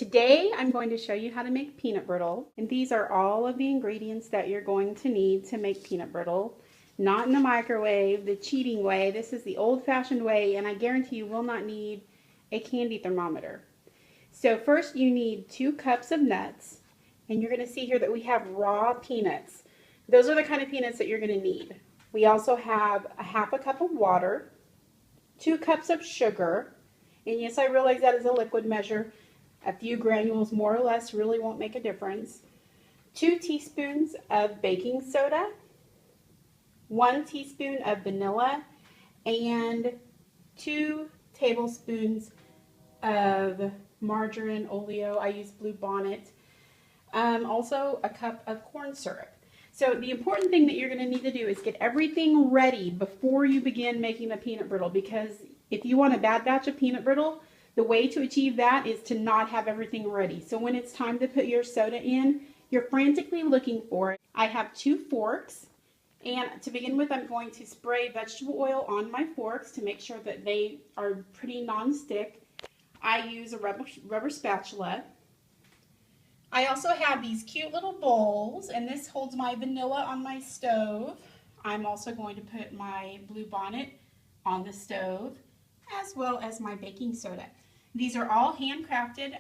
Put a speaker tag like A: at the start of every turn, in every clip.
A: today I'm going to show you how to make peanut brittle, and these are all of the ingredients that you're going to need to make peanut brittle. Not in the microwave, the cheating way. This is the old-fashioned way, and I guarantee you will not need a candy thermometer. So first you need 2 cups of nuts, and you're going to see here that we have raw peanuts. Those are the kind of peanuts that you're going to need. We also have a half a cup of water, 2 cups of sugar, and yes, I realize that is a liquid measure. A few granules more or less really won't make a difference. 2 teaspoons of baking soda, 1 teaspoon of vanilla, and 2 tablespoons of margarine, oleo. I use Blue Bonnet. Also a cup of corn syrup. So the important thing that you're going to need to do is get everything ready before you begin making the peanut brittle, because if you want a bad batch of peanut brittle, the way to achieve that is to not have everything ready. So when it's time to put your soda in, you're frantically looking for it. I have 2 forks, and to begin with, I'm going to spray vegetable oil on my forks to make sure that they are pretty non-stick. I use a rubber spatula. I also have these cute little bowls, and this holds my vanilla on my stove. I'm also going to put my Blue Bonnet on the stove, as well as my baking soda. These are all handcrafted.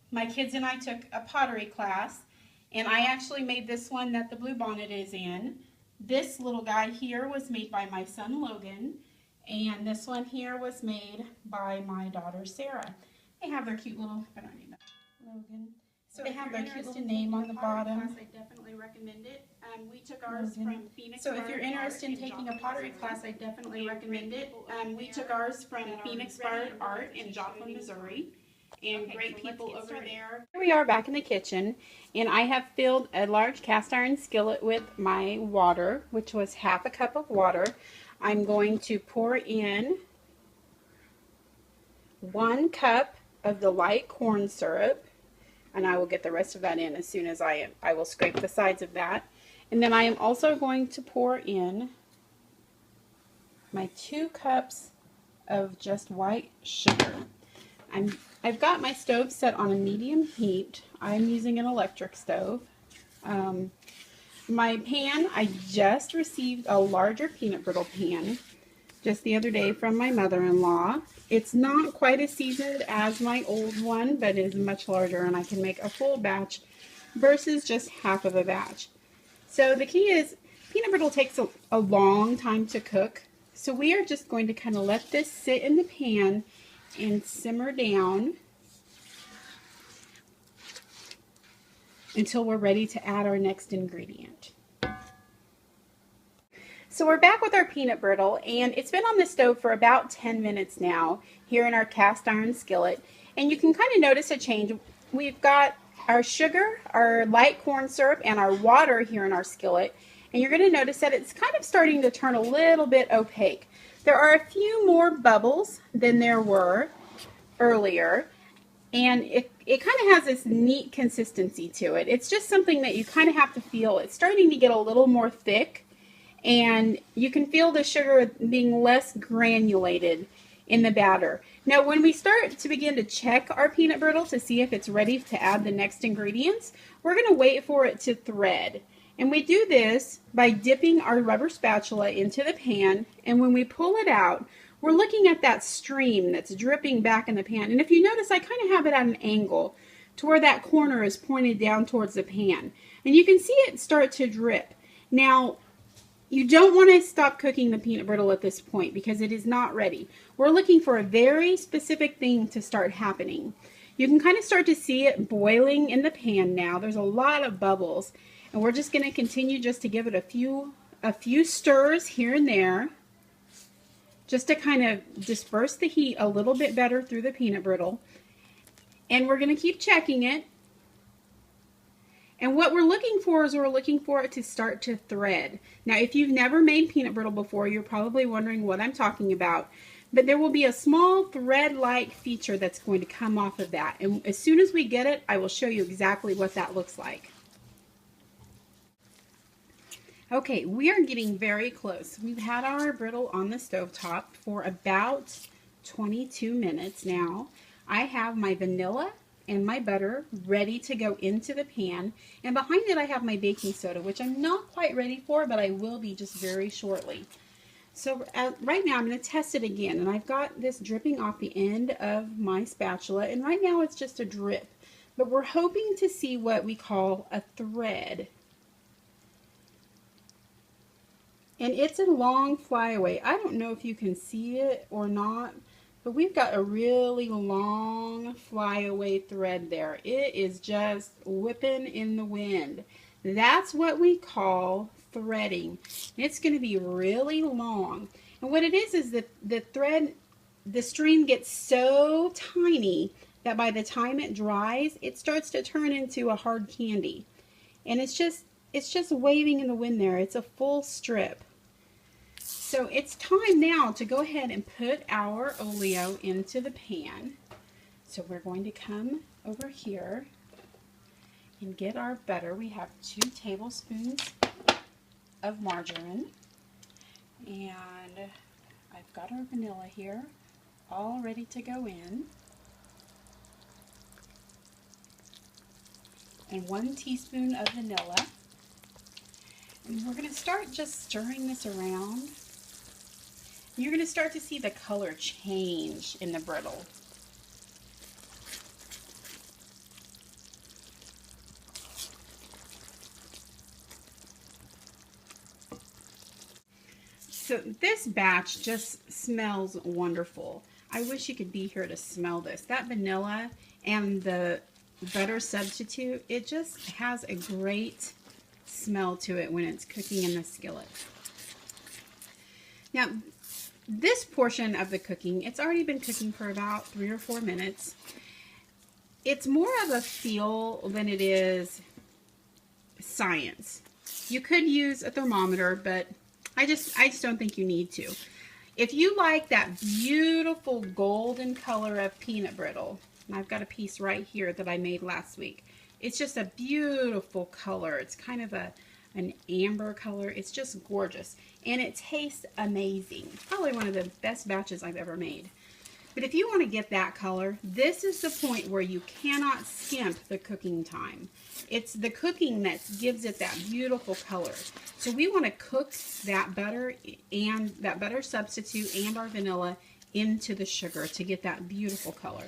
A: My kids and I took a pottery class, and I actually made this one that the Blue Bonnet is in. This little guy here was made by my son Logan, and this one here was made by my daughter Sarah. They have their cute little, I don't need that, Logan. So they have their cute little name on the bottom. Class, I definitely recommend it. We took ours from Phoenix. So if you're interested in taking a pottery class, I definitely recommend it. We took ours from Phoenix Art in Joplin, Missouri, and great people over there. Here we are back in the kitchen, and I have filled a large cast iron skillet with my water, which was half a cup of water. I'm going to pour in 1 cup of the light corn syrup. And I will get the rest of that in as soon as I will scrape the sides of that. And then I am also going to pour in my 2 cups of just white sugar. I've got my stove set on a medium heat. I'm using an electric stove. My pan, I just received a larger peanut brittle pan just the other day from my mother-in-law. It's not quite as seasoned as my old one, but it is much larger, and I can make a full batch versus just half of a batch. So the key is, peanut brittle takes a long time to cook, so we are just going to kind of let this sit in the pan and simmer down until we're ready to add our next ingredient. So we're back with our peanut brittle, and it's been on the stove for about 10 minutes now here in our cast iron skillet, and you can kind of notice a change. We've got our sugar, our light corn syrup, and our water here in our skillet, and you're going to notice that it's kind of starting to turn a little bit opaque. There are a few more bubbles than there were earlier, and it kind of has this neat consistency to it. It's just something that you kind of have to feel. It's starting to get a little more thick, and you can feel the sugar being less granulated in the batter. Now when we start to begin to check our peanut brittle to see if it's ready to add the next ingredients, we're going to wait for it to thread. And we do this by dipping our rubber spatula into the pan, and when we pull it out, we're looking at that stream that's dripping back in the pan. And if you notice, I kind of have it at an angle to where that corner is pointed down towards the pan. And you can see it start to drip. Now, you don't want to stop cooking the peanut brittle at this point because it is not ready. We're looking for a very specific thing to start happening. You can kind of start to see it boiling in the pan now. There's a lot of bubbles, and we're just going to continue just to give it a few stirs here and there, just to kind of disperse the heat a little bit better through the peanut brittle. And we're going to keep checking it. And what we're looking for is we're looking for it to start to thread. Now, if you've never made peanut brittle before, you're probably wondering what I'm talking about. But there will be a small thread-like feature that's going to come off of that. And as soon as we get it, I will show you exactly what that looks like. Okay, we are getting very close. We've had our brittle on the stovetop for about 22 minutes now. I have my vanilla and my butter ready to go into the pan. And behind it I have my baking soda, which I'm not quite ready for, but I will be just very shortly. So right now I'm going to test it again, and I've got this dripping off the end of my spatula, and right now it's just a drip. But we're hoping to see what we call a thread. And it's a long flyaway. I don't know if you can see it or not, but we've got a really long flyaway thread there. It is just whipping in the wind. That's what we call threading. It's going to be really long. And what it is that the stream gets so tiny that by the time it dries, it starts to turn into a hard candy. And it's just waving in the wind there. It's a full strip. So it's time now to go ahead and put our oleo into the pan. So we're going to come over here and get our butter. We have 2 tablespoons of margarine, and I've got our vanilla here all ready to go in, and 1 teaspoon of vanilla. And we're going to start just stirring this around. You're going to start to see the color change in the brittle. So this batch just smells wonderful. I wish you could be here to smell this. That vanilla and the butter substitute, it just has a great smell to it when it's cooking in the skillet. Now, this portion of the cooking, it's already been cooking for about 3 or 4 minutes. It's more of a feel than it is science. You could use a thermometer, but I just don't think you need to. If you like that beautiful golden color of peanut brittle, and I've got a piece right here that I made last week. It's just a beautiful color. It's kind of an amber color. It's just gorgeous. And it tastes amazing. Probably one of the best batches I've ever made. But if you want to get that color, this is the point where you cannot skimp the cooking time. It's the cooking that gives it that beautiful color. So we want to cook that butter and that butter substitute and our vanilla into the sugar to get that beautiful color.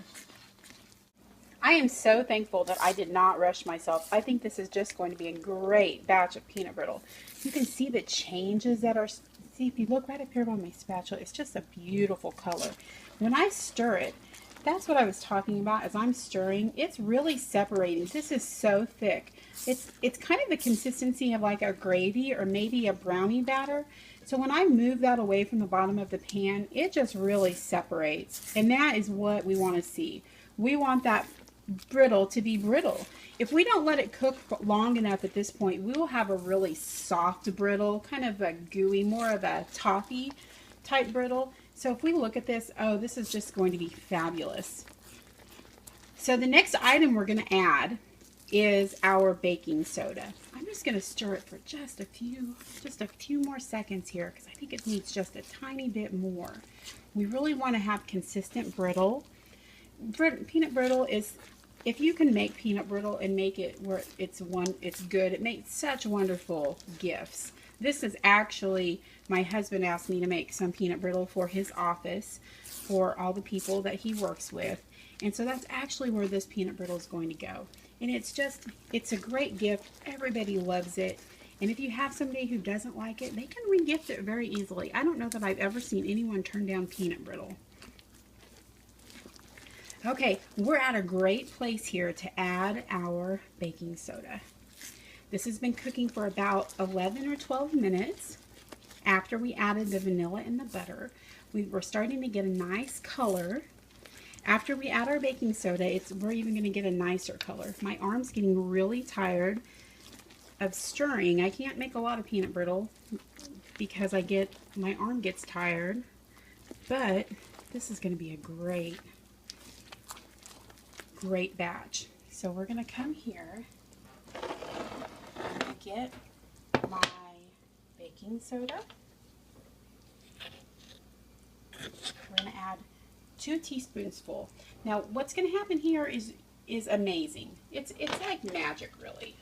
A: I am so thankful that I did not rush myself. I think this is just going to be a great batch of peanut brittle. You can see the changes that are, see if you look right up here on my spatula, it's just a beautiful color. When I stir it, that's what I was talking about. As I'm stirring, it's really separating. This is so thick. It's kind of the consistency of like a gravy or maybe a brownie batter. So when I move that away from the bottom of the pan, it just really separates. And that is what we want to see. We want that brittle to be brittle. If we don't let it cook long enough at this point, we will have a really soft brittle, kind of a gooey, more of a toffee type brittle. So if we look at this, oh, this is just going to be fabulous. So the next item we're going to add is our baking soda. I'm just going to stir it for just a few more seconds here because I think it needs just a tiny bit more. We really want to have consistent brittle. Peanut brittle is, if you can make peanut brittle and make it where it's good, it makes such wonderful gifts. This is actually, my husband asked me to make some peanut brittle for his office for all the people that he works with. And so that's actually where this peanut brittle is going to go. And it's a great gift. Everybody loves it. And if you have somebody who doesn't like it, they can re-gift it very easily. I don't know that I've ever seen anyone turn down peanut brittle. Okay, we're at a great place here to add our baking soda. This has been cooking for about 11 or 12 minutes after we added the vanilla and the butter. We're starting to get a nice color. After we add our baking soda, we're even going to get a nicer color. My arm's getting really tired of stirring. I can't make a lot of peanut brittle because my arm gets tired, but this is going to be a great batch. So we're going to come here and get my baking soda. We're going to add 2 teaspoons full. Now what's going to happen here is is amazing. It's like magic, really.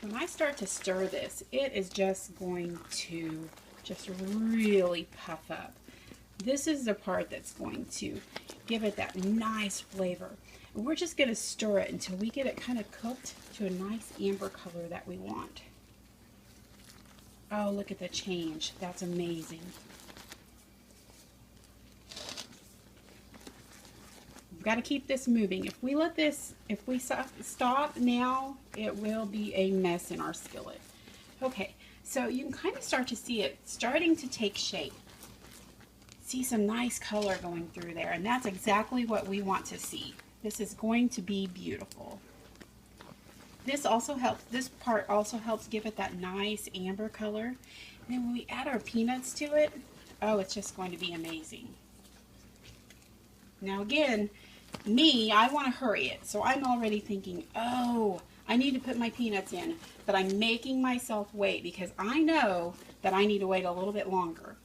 A: When I start to stir this, it is just going to just really puff up. This is the part that's going to give it that nice flavor. And we're just going to stir it until we get it kind of cooked to a nice amber color that we want. Oh, look at the change. That's amazing. We've got to keep this moving. If we let this, if we stop now, it will be a mess in our skillet. Okay, so you can kind of start to see it starting to take shape. See some nice color going through there, and that's exactly what we want to see. This is going to be beautiful. This also helps, this part also helps give it that nice amber color. And then when we add our peanuts to it, oh, it's just going to be amazing. Now again, I want to hurry it, so I'm already thinking, oh, I need to put my peanuts in, but I'm making myself wait because I know that I need to wait a little bit longer.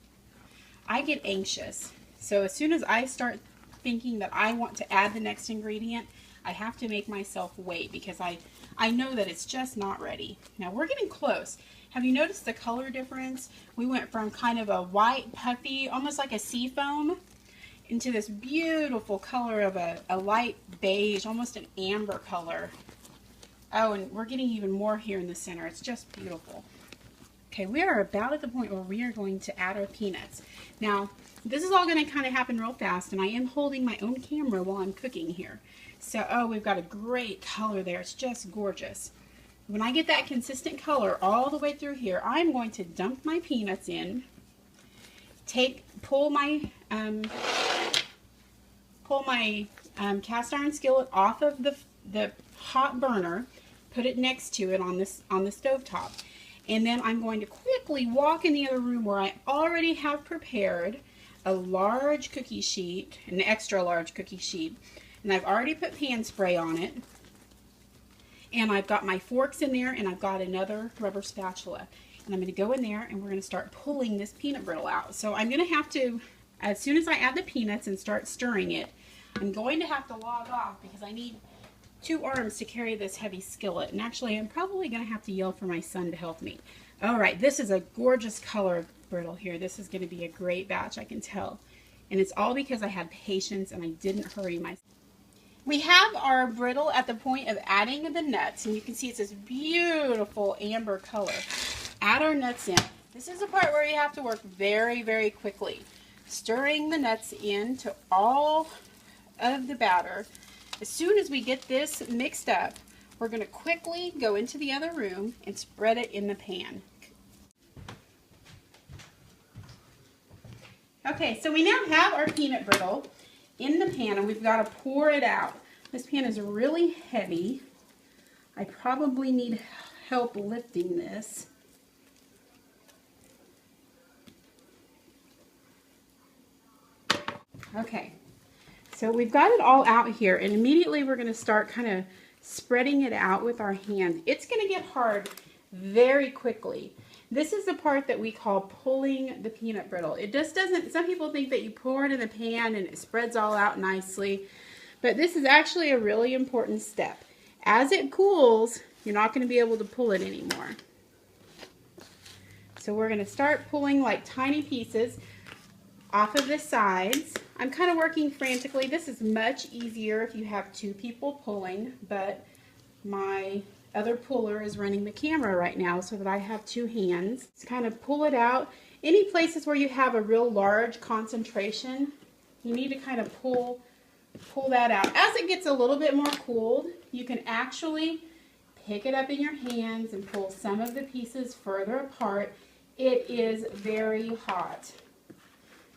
A: I get anxious, so as soon as I start thinking that I want to add the next ingredient, I have to make myself wait because I know that it's just not ready. Now we're getting close. Have you noticed the color difference? We went from kind of a white, puffy, almost like a sea foam, into this beautiful color of a light beige, almost an amber color. Oh, and we're getting even more here in the center. It's just beautiful. Okay, we are about at the point where we are going to add our peanuts. Now, this is all going to kind of happen real fast, and I am holding my own camera while I'm cooking here. So, oh, we've got a great color there. It's just gorgeous. When I get that consistent color all the way through here, I'm going to dump my peanuts in, pull my cast iron skillet off of the hot burner, put it next to it on the stove top. And then I'm going to quickly walk in the other room where I already have prepared a large cookie sheet, an extra large cookie sheet. And I've already put pan spray on it. And I've got my forks in there, and I've got another rubber spatula. And I'm going to go in there, and we're going to start pulling this peanut brittle out. So I'm going to have to, as soon as I add the peanuts and start stirring it, I'm going to have to log off because I need 2 arms to carry this heavy skillet. And actually, I'm probably going to have to yell for my son to help me. All right, this is a gorgeous color of brittle here. This is going to be a great batch, I can tell. And it's all because I had patience and I didn't hurry myself. We have our brittle at the point of adding the nuts, and you can see it's this beautiful amber color. Add our nuts in. This is the part where you have to work very, very quickly. Stirring the nuts into all of the batter. As soon as we get this mixed up, we're going to quickly go into the other room and spread it in the pan. Okay, so we now have our peanut brittle in the pan, and we've got to pour it out. This pan is really heavy. I probably need help lifting this. Okay, so we've got it all out here, and immediately we're going to start kind of spreading it out with our hand. It's going to get hard very quickly. This is the part that we call pulling the peanut brittle. It just doesn't, some people think that you pour it in the pan and it spreads all out nicely, but this is actually a really important step. As it cools, you're not going to be able to pull it anymore. So we're going to start pulling like tiny pieces off of the sides. I'm kind of working frantically. This is much easier if you have 2 people pulling, but my other puller is running the camera right now so that I have 2 hands. Just kind of pull it out. Any places where you have a real large concentration, you need to kind of pull that out. As it gets a little bit more cooled, you can actually pick it up in your hands and pull some of the pieces further apart. It is very hot,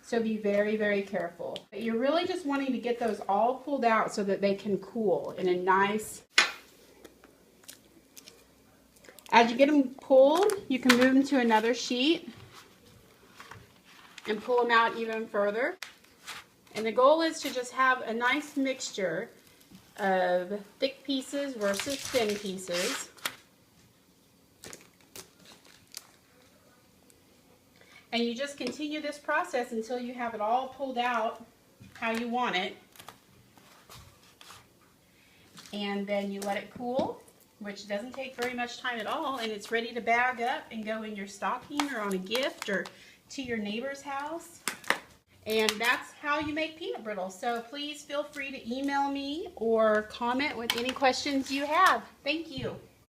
A: so be very, very careful. But you're really just wanting to get those all pulled out so that they can cool in a nice. As you get them pulled, you can move them to another sheet and pull them out even further. And the goal is to just have a nice mixture of thick pieces versus thin pieces. And you just continue this process until you have it all pulled out how you want it. And then you let it cool, which doesn't take very much time at all, and it's ready to bag up and go in your stocking or on a gift or to your neighbor's house. And that's how you make peanut brittle. So please feel free to email me or comment with any questions you have. Thank you.